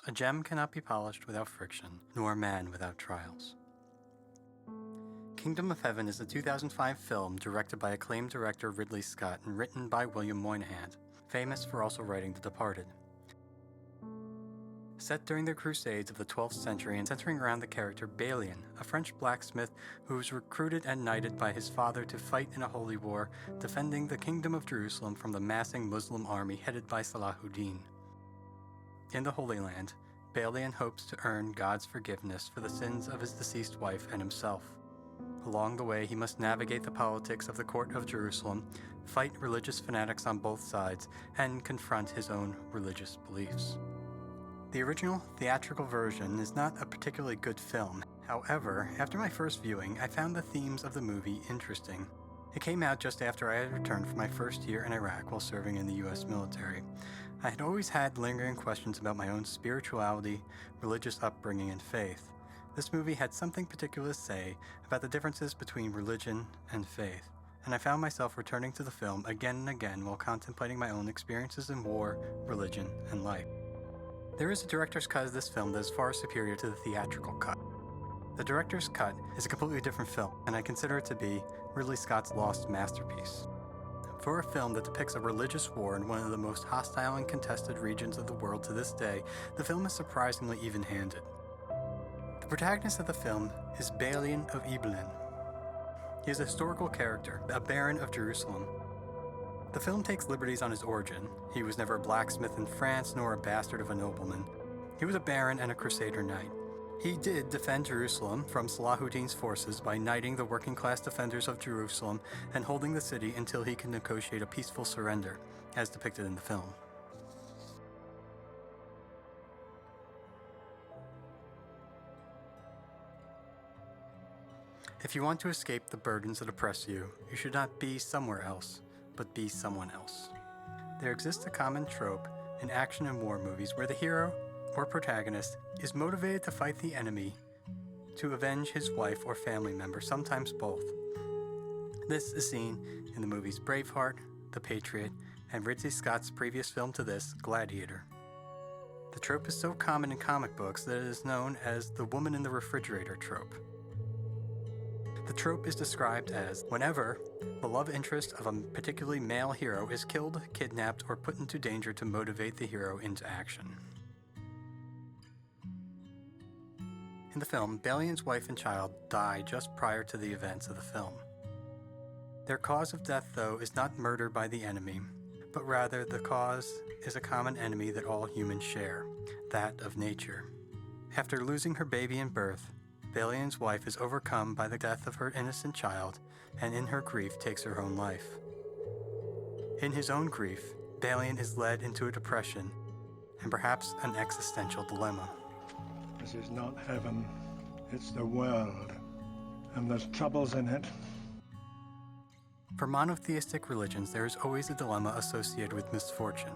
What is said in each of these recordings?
A gem cannot be polished without friction, nor a man without trials. Kingdom of Heaven is a 2005 film directed by acclaimed director Ridley Scott and written by William Monahan, famous for also writing The Departed. Set during the Crusades of the 12th century and centering around the character Balian, a French blacksmith who was recruited and knighted by his father to fight in a holy war, defending the Kingdom of Jerusalem from the massing Muslim army headed by Saladin. In the Holy Land, Balian hopes to earn God's forgiveness for the sins of his deceased wife and himself. Along the way, he must navigate the politics of the court of Jerusalem, fight religious fanatics on both sides, and confront his own religious beliefs. The original theatrical version is not a particularly good film. However, after my first viewing, I found the themes of the movie interesting. It came out just after I had returned from my first year in Iraq while serving in the U.S. military. I had always had lingering questions about my own spirituality, religious upbringing, and faith. This movie had something particular to say about the differences between religion and faith, and I found myself returning to the film again and again while contemplating my own experiences in war, religion, and life. There is a director's cut of this film that is far superior to the theatrical cut. The director's cut is a completely different film, and I consider it to be Ridley Scott's lost masterpiece. For a film that depicts a religious war in one of the most hostile and contested regions of the world to this day, the film is surprisingly even-handed. The protagonist of the film is Balian of Ibelin. He is a historical character, a baron of Jerusalem. The film takes liberties on his origin. He was never a blacksmith in France, nor a bastard of a nobleman. He was a baron and a crusader knight. He did defend Jerusalem from Saladin's forces by knighting the working-class defenders of Jerusalem and holding the city until he could negotiate a peaceful surrender, as depicted in the film. If you want to escape the burdens that oppress you, you should not be somewhere else, but be someone else. There exists a common trope in action and war movies where the hero or protagonist is motivated to fight the enemy to avenge his wife or family member, sometimes both. This is seen in the movies Braveheart, The Patriot, and Ridley Scott's previous film to this, Gladiator. The trope is so common in comic books that it is known as the woman in the refrigerator trope. The trope is described as whenever the love interest of a particularly male hero is killed, kidnapped, or put into danger to motivate the hero into action. In the film, Balian's wife and child die just prior to the events of the film. Their cause of death, though, is not murder by the enemy, but rather the cause is a common enemy that all humans share, that of nature. After losing her baby in birth, Balian's wife is overcome by the death of her innocent child, and in her grief takes her own life. In his own grief, Balian is led into a depression, and perhaps an existential dilemma. This is not heaven, it's the world, and there's troubles in it. For monotheistic religions, there is always a dilemma associated with misfortune.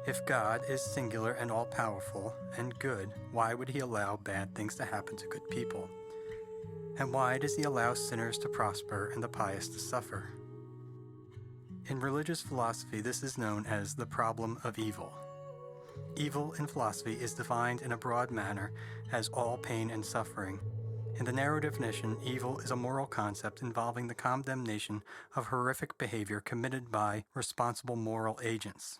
If God is singular and all-powerful and good, why would he allow bad things to happen to good people? And why does he allow sinners to prosper and the pious to suffer? In religious philosophy, this is known as the problem of evil. Evil in philosophy is defined in a broad manner as all pain and suffering. In the narrow definition, evil is a moral concept involving the condemnation of horrific behavior committed by responsible moral agents.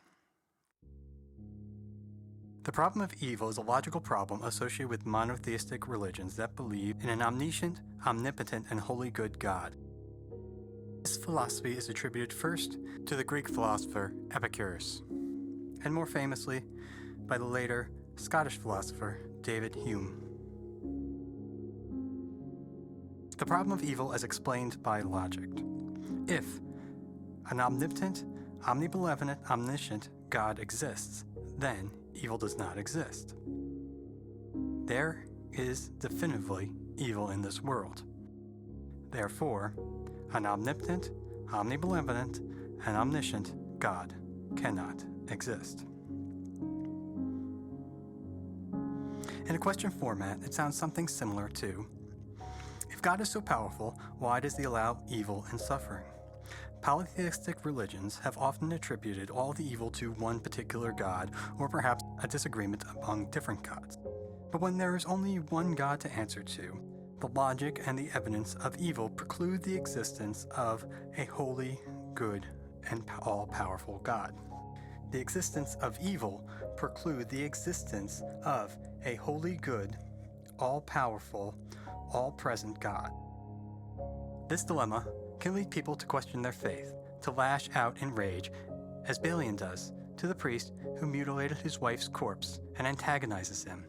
The problem of evil is a logical problem associated with monotheistic religions that believe in an omniscient, omnipotent, and wholly good God. This philosophy is attributed first to the Greek philosopher Epicurus, and more famously by the later Scottish philosopher David Hume. The problem of evil is explained by logic. If an omnipotent, omnibenevolent, omniscient God exists, then evil does not exist. There is definitively evil in this world. Therefore, an omnipotent, omnibenevolent, and omniscient God cannot exist. In a question format, it sounds something similar to, if God is so powerful, why does he allow evil and suffering? Polytheistic religions have often attributed all the evil to one particular God, or perhaps a disagreement among different gods. But when there is only one God to answer to, the logic and the evidence of evil preclude the existence of a holy, good, and all-powerful God. The existence of evil preclude the existence of a holy, good, all-powerful, all-present God. This dilemma can lead people to question their faith, to lash out in rage, as Balian does, to the priest who mutilated his wife's corpse and antagonizes him.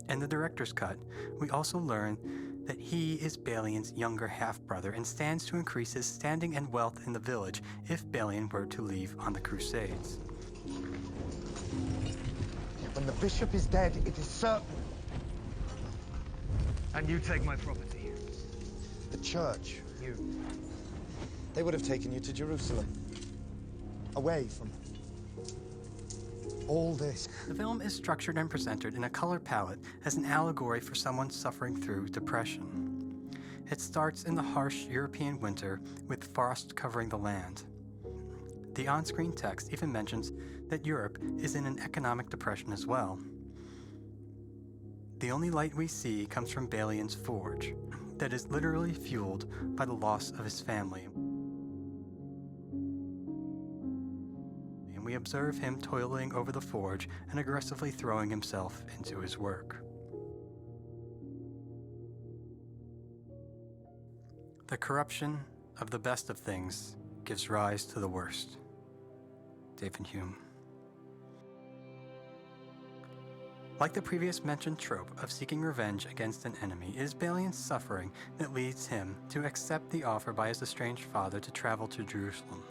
In the director's cut, we also learn that he is Balian's younger half-brother and stands to increase his standing and wealth in the village if Balian were to leave on the Crusades. When the bishop is dead, it is certain. And you take my property. The church, they would have taken you to Jerusalem. Away from all this. The film is structured and presented in a color palette as an allegory for someone suffering through depression. It starts in the harsh European winter with frost covering the land. The on-screen text even mentions that Europe is in an economic depression as well. The only light we see comes from Balian's forge, that is literally fueled by the loss of his family. And we observe him toiling over the forge and aggressively throwing himself into his work. The corruption of the best of things gives rise to the worst. David Hume. Like the previous mentioned trope of seeking revenge against an enemy, it is Balian's suffering that leads him to accept the offer by his estranged father to travel to Jerusalem.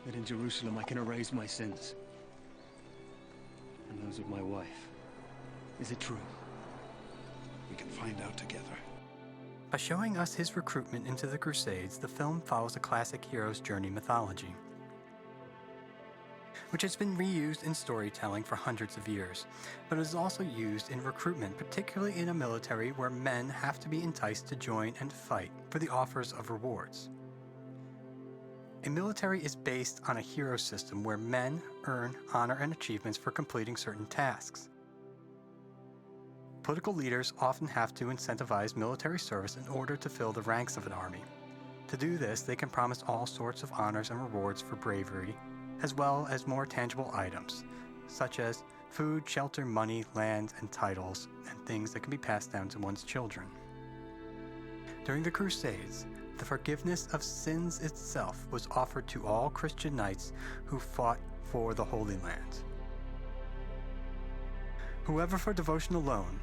That in Jerusalem I can erase my sins. And those of my wife. Is it true? We can find out together. By showing us his recruitment into the Crusades, the film follows a classic hero's journey mythology, which has been reused in storytelling for hundreds of years, but is also used in recruitment, particularly in a military where men have to be enticed to join and fight for the offers of rewards. A military is based on a hero system where men earn honor and achievements for completing certain tasks. Political leaders often have to incentivize military service in order to fill the ranks of an army. To do this, they can promise all sorts of honors and rewards for bravery, as well as more tangible items, such as food, shelter, money, land, and titles, and things that can be passed down to one's children. During the Crusades, the forgiveness of sins itself was offered to all Christian knights who fought for the Holy Land. Whoever for devotion alone,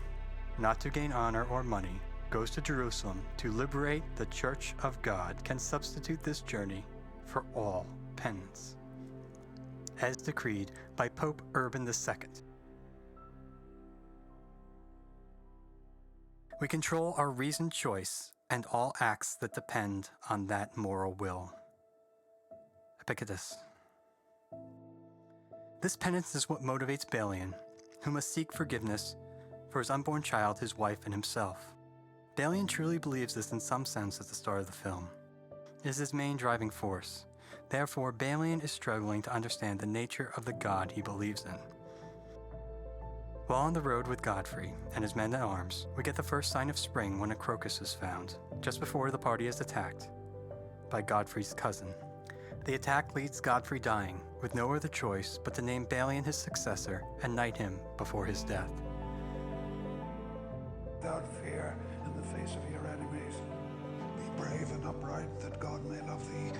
not to gain honor or money, goes to Jerusalem to liberate the Church of God can substitute this journey for all penance, as decreed by Pope Urban II. We control our reasoned choice and all acts that depend on that moral will. Epictetus. This penance is what motivates Balian, who must seek forgiveness for his unborn child, his wife, and himself. Balian truly believes this in some sense at the start of the film. It is his main driving force. Therefore, Balian is struggling to understand the nature of the God he believes in. While on the road with Godfrey and his men-at-arms, we get the first sign of spring when a crocus is found, just before the party is attacked by Godfrey's cousin. The attack leads Godfrey dying, with no other choice but to name Balian his successor and knight him before his death. Without fear in the face of your enemies, be brave and upright that God may love thee.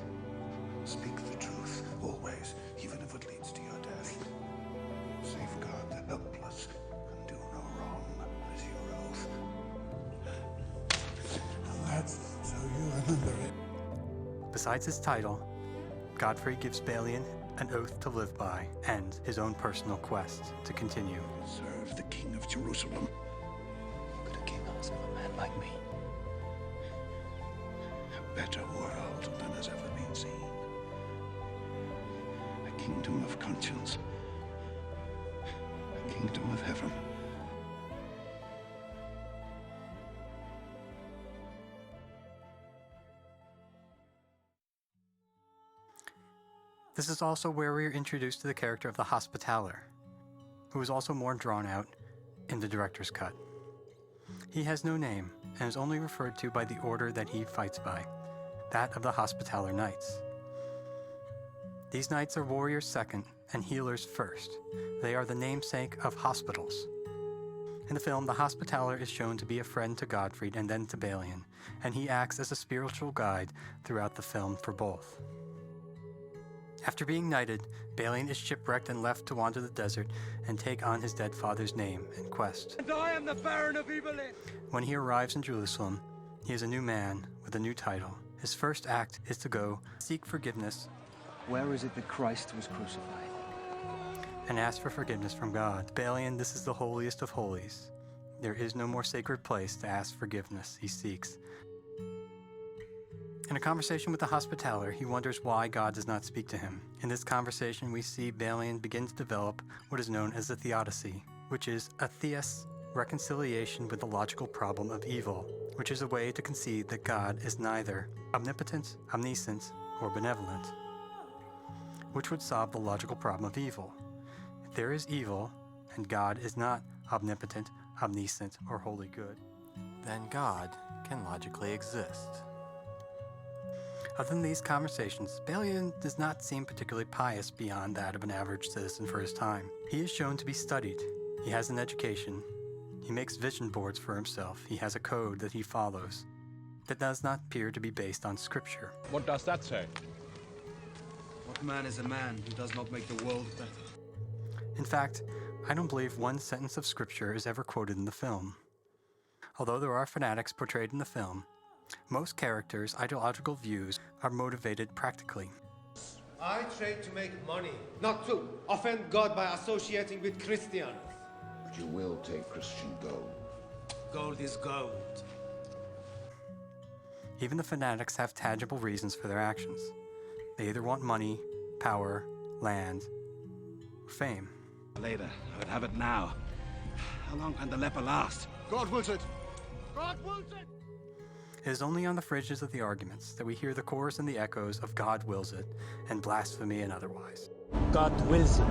Speak the truth, always, even if it leads to your death. Safeguard the helpless, and do no wrong, as your oath. And that's so you remember it. Besides his title, Godfrey gives Balian an oath to live by and his own personal quest to continue. Serve the King of Jerusalem. Could a king ask of a man like me? A better world than has ever been seen. A kingdom of conscience. A kingdom of heaven. This is also where we are introduced to the character of the Hospitaller, who is also more drawn out in the director's cut. He has no name and is only referred to by the order that he fights by, that of the Hospitaller Knights. These knights are warriors second and healers first. They are the namesake of hospitals. In the film, the Hospitaller is shown to be a friend to Godfried and then to Balian, and he acts as a spiritual guide throughout the film for both. After being knighted, Balian is shipwrecked and left to wander the desert and take on his dead father's name and quest. And I am the Baron of Evelyn! When he arrives in Jerusalem, he is a new man with a new title. His first act is to go seek forgiveness. Where is it that Christ was crucified? And ask for forgiveness from God. Balian, this is the holiest of holies. There is no more sacred place to ask forgiveness, he seeks. In a conversation with the Hospitaller, he wonders why God does not speak to him. In this conversation, we see Balian begin to develop what is known as the theodicy, which is a theos reconciliation with the logical problem of evil, which is a way to concede that God is neither omnipotent, omniscient, or benevolent, which would solve the logical problem of evil. If there is evil, and God is not omnipotent, omniscient, or wholly good, then God can logically exist. Other than these conversations, Balian does not seem particularly pious beyond that of an average citizen for his time. He is shown to be studied. He has an education. He makes vision boards for himself. He has a code that he follows that does not appear to be based on scripture. What does that say? What man is a man who does not make the world better? In fact, I don't believe one sentence of scripture is ever quoted in the film. Although there are fanatics portrayed in the film, most characters' ideological views are motivated practically. I trade to make money, not to offend God by associating with Christians. But you will take Christian gold. Gold is gold. Even the fanatics have tangible reasons for their actions. They either want money, power, land, or fame. Later, I would have it now. How long can the leper last? God wills it! God wills it! It is only on the fringes of the arguments that we hear the chorus and the echoes of God wills it, and blasphemy and otherwise. God wills it.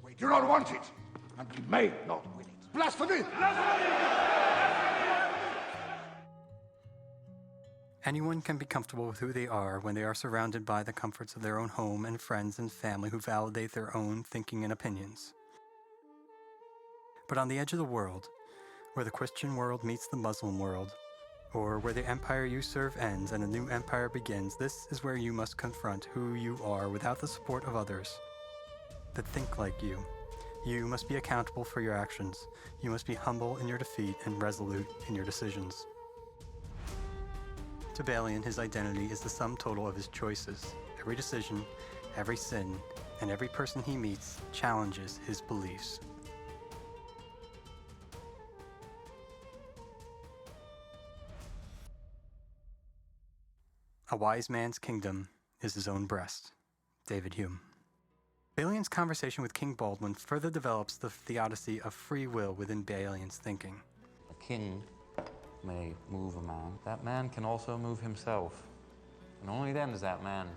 We do not want it, and we may not win it. Blasphemy! Anyone can be comfortable with who they are when they are surrounded by the comforts of their own home and friends and family who validate their own thinking and opinions. But on the edge of the world, where the Christian world meets the Muslim world, or where the empire you serve ends and a new empire begins, this is where you must confront who you are without the support of others that think like you. You must be accountable for your actions. You must be humble in your defeat and resolute in your decisions. To Balian, his identity is the sum total of his choices. Every decision, every sin, and every person he meets challenges his beliefs. A wise man's kingdom is his own breast. David Hume. Balian's conversation with King Baldwin further develops the theodicy of free will within Balian's thinking. A king may move a man. That man can also move himself. And only then does that man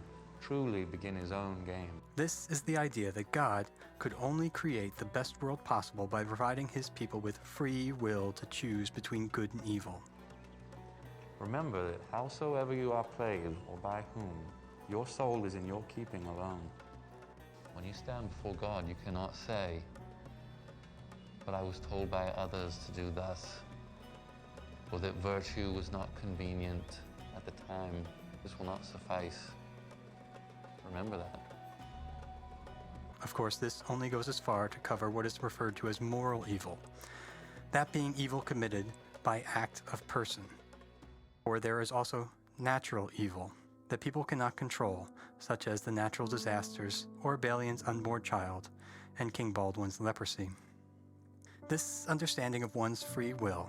truly begin his own game. This is the idea that God could only create the best world possible by providing his people with free will to choose between good and evil. Remember that howsoever you are played, or by whom, your soul is in your keeping alone. When you stand before God, you cannot say, "But I was told by others to do thus," or that virtue was not convenient at the time. This will not suffice. Remember that. Of course, this only goes as far to cover what is referred to as moral evil, that being evil committed by act of person. Or there is also natural evil that people cannot control, such as the natural disasters or Balian's unborn child and King Baldwin's leprosy. This understanding of one's free will,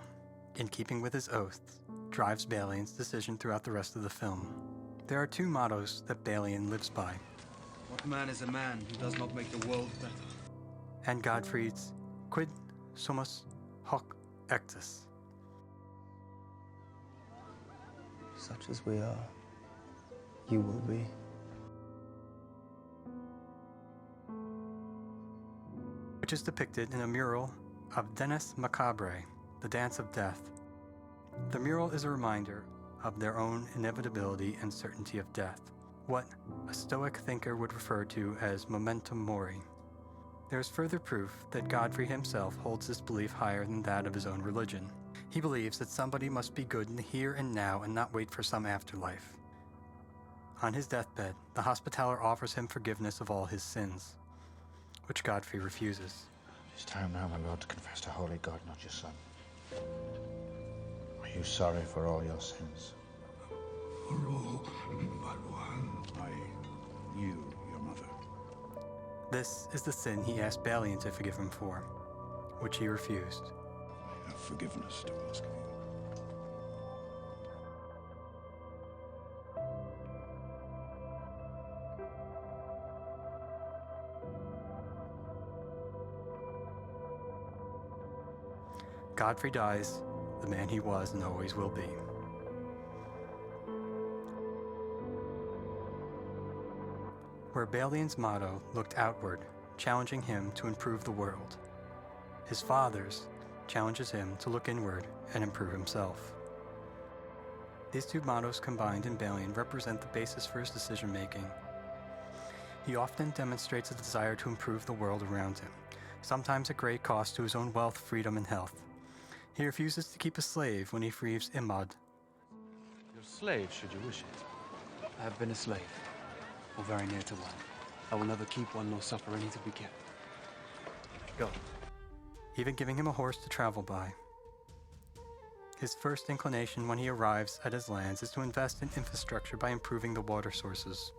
in keeping with his oaths, drives Balian's decision throughout the rest of the film. There are two mottos that Balian lives by. What man is a man who does not make the world better? And Godfried's Quid sumus hoc ectus. Such as we are, you will be. which is depicted in a mural of Danse Macabre, the Dance of Death. The mural is a reminder of their own inevitability and certainty of death, what a Stoic thinker would refer to as momentum mori. There is further proof that Godfrey himself holds this belief higher than that of his own religion. He believes that somebody must be good in the here and now and not wait for some afterlife. On his deathbed, the Hospitaller offers him forgiveness of all his sins, which Godfrey refuses. It's time now, my lord, to confess to holy God, not your son. Are you sorry for all your sins? For all but one. You, your mother. This is the sin he asked Balian to forgive him for, which he refused. I have forgiveness to ask of you. Godfrey dies, the man he was and always will be. Where Balian's motto looked outward, challenging him to improve the world, his father's challenges him to look inward and improve himself. These two mottos combined in Balian represent the basis for his decision-making. He often demonstrates a desire to improve the world around him, sometimes at great cost to his own wealth, freedom, and health. He refuses to keep a slave when he frees Imad. Your slave, should you wish it. I have been a slave, or very near to one. I will never keep one nor suffer any to be kept. Go. Even giving him a horse to travel by. His first inclination when he arrives at his lands is to invest in infrastructure by improving the water sources.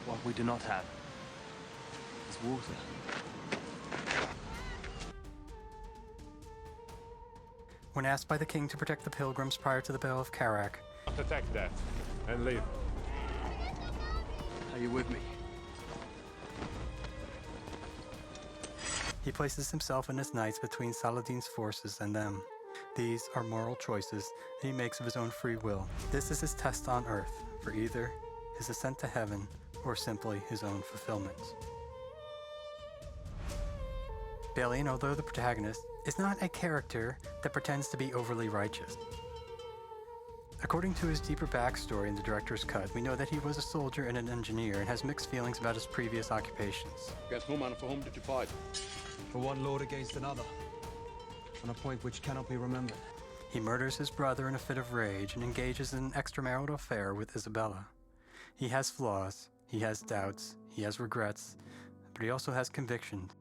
What we do not have is water. When asked by the king to protect the pilgrims prior to the Battle of Karak, Attack that and leave. Are you with me? he places himself and his knights between Saladin's forces and them. These are moral choices that he makes of his own free will. This is his test on earth, for either his ascent to heaven or simply his own fulfillment. Balian, although the protagonist, is not a character that pretends to be overly righteous. According to his deeper backstory in the director's cut, we know that he was a soldier and an engineer and has mixed feelings about his previous occupations. Against whom and for whom did you fight? For one lord against another, on a point which cannot be remembered. He murders his brother in a fit of rage and engages in an extramarital affair with Isabella. He has flaws, he has doubts, he has regrets, but he also has convictions.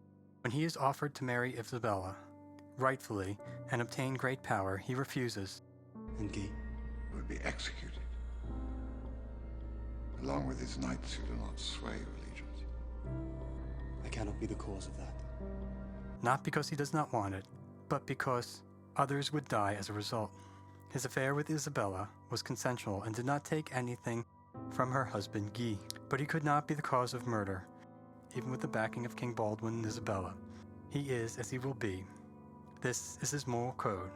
When he is offered to marry Isabella, rightfully, and obtain great power, he refuses. And Guy Would be executed, along with his knights who do not sway your allegiance. I cannot be the cause of that. Not because he does not want it, but because others would die as a result. His affair with Isabella was consensual and did not take anything from her husband Guy, but he could not be the cause of murder, even with the backing of King Baldwin and Isabella. He is as he will be. This is his moral code,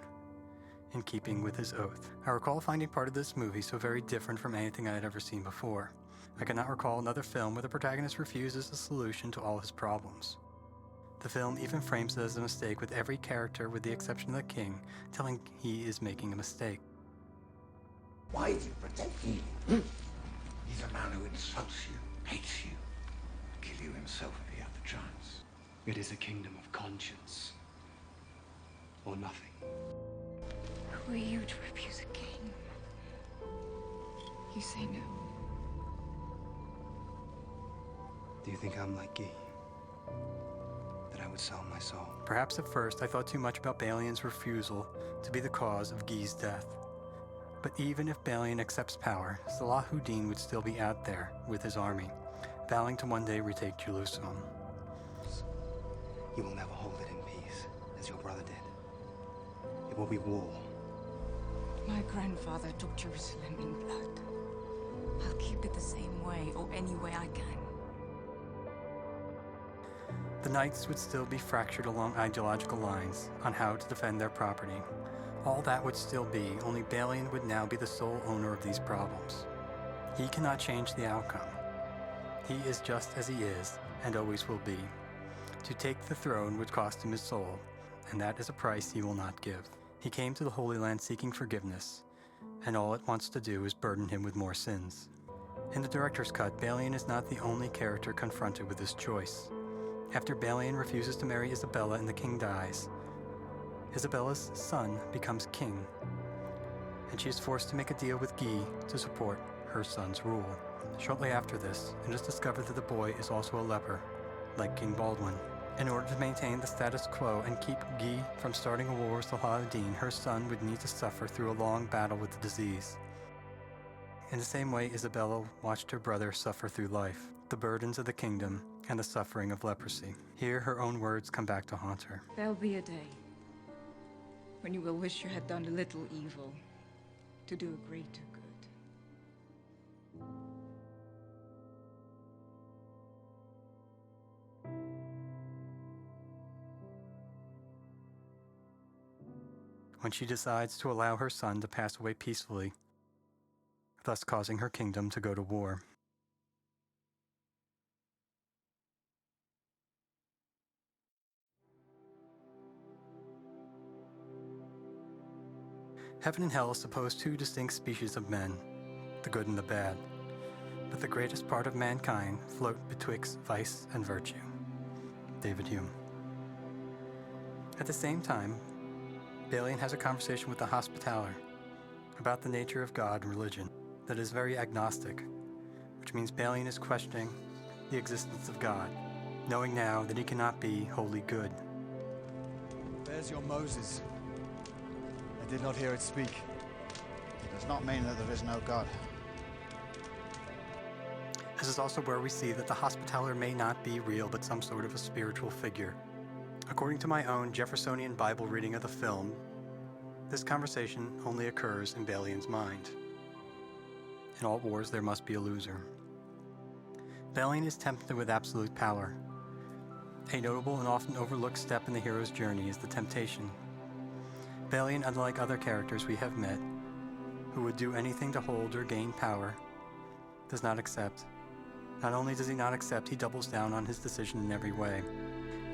in keeping with his oath. I recall finding part of this movie so very different from anything I had ever seen before. I cannot recall another film where the protagonist refuses a solution to all his problems. The film even frames it as a mistake, with every character, with the exception of the king, telling he is making a mistake. Why do you protect him? He's a man who insults you, hates you, kill you himself if he had the chance. It is a kingdom of conscience, or nothing. Who are you to refuse a king? You say no. Do you think I'm like Guy? That I would sell my soul? Perhaps at first I thought too much about Balian's refusal to be the cause of Guy's death. But even if Balian accepts power, Salahuddin would still be out there with his army, vowing to one day retake Jerusalem. You will never hold it in peace, as your brother did. It will be war. My grandfather took Jerusalem in blood. I'll keep it the same way, or any way I can. The knights would still be fractured along ideological lines on how to defend their property. All that would still be, only Balian would now be the sole owner of these problems. He cannot change the outcome. He is just as he is, and always will be. To take the throne would cost him his soul, and that is a price he will not give. He came to the Holy Land seeking forgiveness, and all it wants to do is burden him with more sins. In the director's cut, Balian is not the only character confronted with this choice. After Balian refuses to marry Isabella and the king dies, Isabella's son becomes king, and she is forced to make a deal with Guy to support her son's rule. Shortly after this, it is discovered that the boy is also a leper, like King Baldwin. In order to maintain the status quo and keep Guy from starting a war with Saladin, her son would need to suffer through a long battle with the disease. In the same way, Isabella watched her brother suffer through life, the burdens of the kingdom, and the suffering of leprosy. Here, her own words come back to haunt her. There'll be a day when you will wish you had done a little evil to do a greater good. When she decides to allow her son to pass away peacefully, thus causing her kingdom to go to war. Heaven and hell suppose two distinct species of men, the good and the bad, but the greatest part of mankind float betwixt vice and virtue. David Hume. At the same time, Balian has a conversation with the Hospitaller about the nature of God and religion that is very agnostic, which means Balian is questioning the existence of God, knowing now that he cannot be wholly good. There's your Moses. I did not hear it speak. It does not mean that there is no God. This is also where we see that the Hospitaller may not be real, but some sort of a spiritual figure. According to my own Jeffersonian Bible reading of the film, this conversation only occurs in Balian's mind. In all wars, there must be a loser. Balian is tempted with absolute power. A notable and often overlooked step in the hero's journey is the temptation. Balian, unlike other characters we have met, who would do anything to hold or gain power, does not accept. Not only does he not accept, he doubles down on his decision in every way.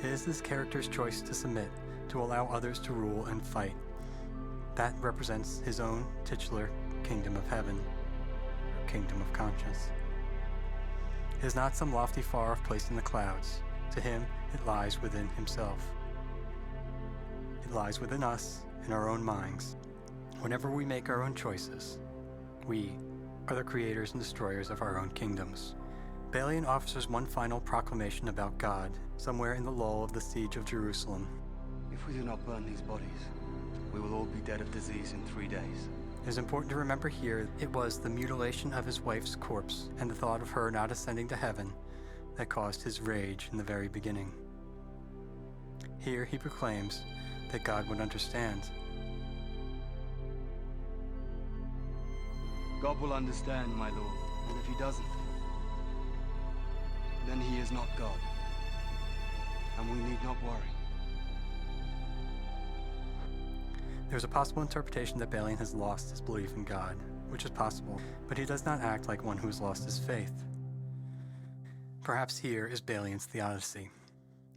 It is this character's choice to submit, to allow others to rule and fight. That represents his own titular kingdom of heaven, or kingdom of conscience. It is not some lofty far-off place in the clouds. To him, it lies within himself. It lies within us, in our own minds. Whenever we make our own choices, we are the creators and destroyers of our own kingdoms. Balian offers us one final proclamation about God, somewhere in the lull of the siege of Jerusalem. If we do not burn these bodies, we will all be dead of disease in 3 days. It is important to remember here it was the mutilation of his wife's corpse and the thought of her not ascending to heaven that caused his rage in the very beginning. Here he proclaims that God would understand. God will understand, my lord, and if he doesn't, then he is not God, and we need not worry. There's a possible interpretation that Balian has lost his belief in God, which is possible, but he does not act like one who has lost his faith. Perhaps here is Balian's theodicy.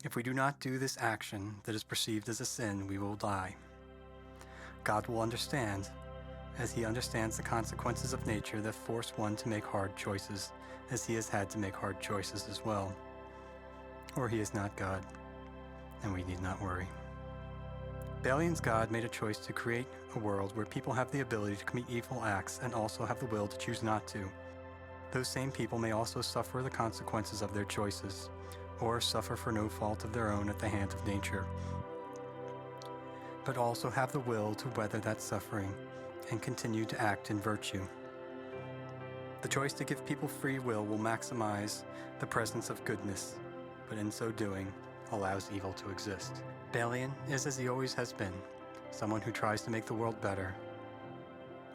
If we do not do this action that is perceived as a sin, we will die. God will understand, as he understands the consequences of nature that force one to make hard choices, as he has had to make hard choices as well. Or he is not God, and we need not worry. Balian's God made a choice to create a world where people have the ability to commit evil acts and also have the will to choose not to. Those same people may also suffer the consequences of their choices, or suffer for no fault of their own at the hand of nature, but also have the will to weather that suffering and continue to act in virtue. The choice to give people free will maximize the presence of goodness, but in so doing, allows evil to exist. Balian is as he always has been, someone who tries to make the world better,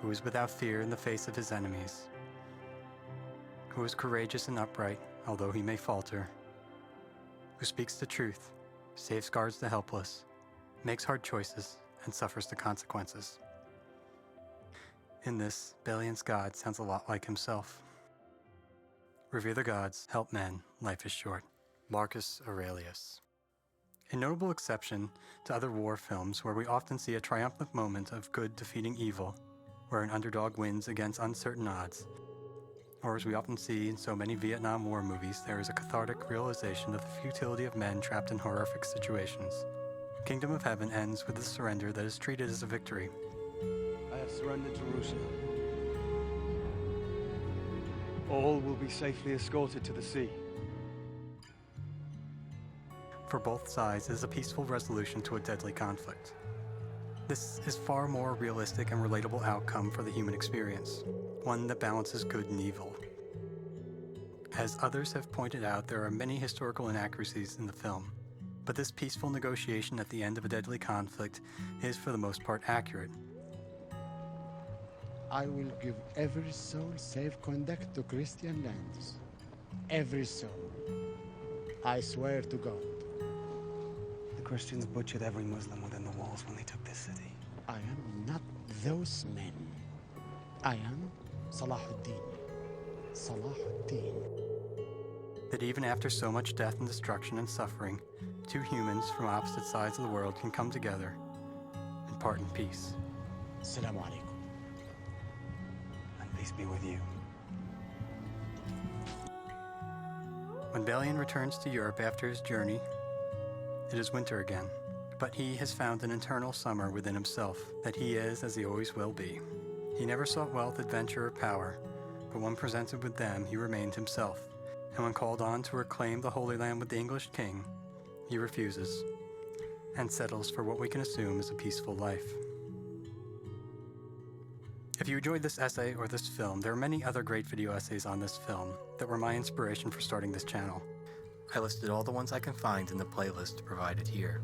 who is without fear in the face of his enemies, who is courageous and upright, although he may falter, who speaks the truth, safeguards the helpless, makes hard choices, and suffers the consequences. In this, Balian's God sounds a lot like himself. Revere the gods, help men, life is short. Marcus Aurelius. A notable exception to other war films where we often see a triumphant moment of good defeating evil, where an underdog wins against uncertain odds, or as we often see in so many Vietnam War movies, there is a cathartic realization of the futility of men trapped in horrific situations. Kingdom of Heaven ends with a surrender that is treated as a victory. I have surrendered Jerusalem. All will be safely escorted to the sea. For both sides, it is a peaceful resolution to a deadly conflict. This is far more realistic and relatable outcome for the human experience, one that balances good and evil. As others have pointed out, there are many historical inaccuracies in the film, but this peaceful negotiation at the end of a deadly conflict is for the most part accurate. I will give every soul safe conduct to Christian lands. Every soul. I swear to God. The Christians butchered every Muslim within the walls when they took this city. I am not those men. I am Salahuddin. Salahuddin. That even after so much death and destruction and suffering, two humans from opposite sides of the world can come together and part in peace. Assalamu alaikum. And peace be with you. When Balian returns to Europe after his journey, it is winter again, but he has found an internal summer within himself that he is as he always will be. He never sought wealth, adventure, or power, but when presented with them, he remained himself. And when called on to reclaim the Holy Land with the English king, he refuses and settles for what we can assume is a peaceful life. If you enjoyed this essay or this film, there are many other great video essays on this film that were my inspiration for starting this channel. I listed all the ones I can find in the playlist provided here.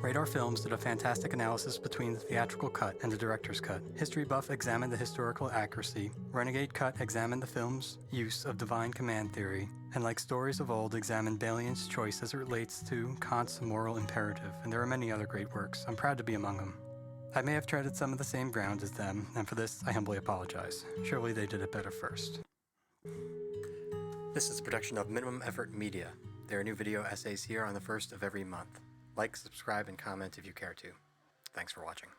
Radar Films did a fantastic analysis between the theatrical cut and the director's cut. History Buff examined the historical accuracy. Renegade Cut examined the film's use of divine command theory. And like Stories of Old, examined Balian's choice as it relates to Kant's moral imperative. And there are many other great works. I'm proud to be among them. I may have treaded some of the same ground as them, and for this I humbly apologize. Surely they did it better first. This is a production of Minimum Effort Media. There are new video essays here on the first of every month. Like, subscribe, and comment if you care to. Thanks for watching.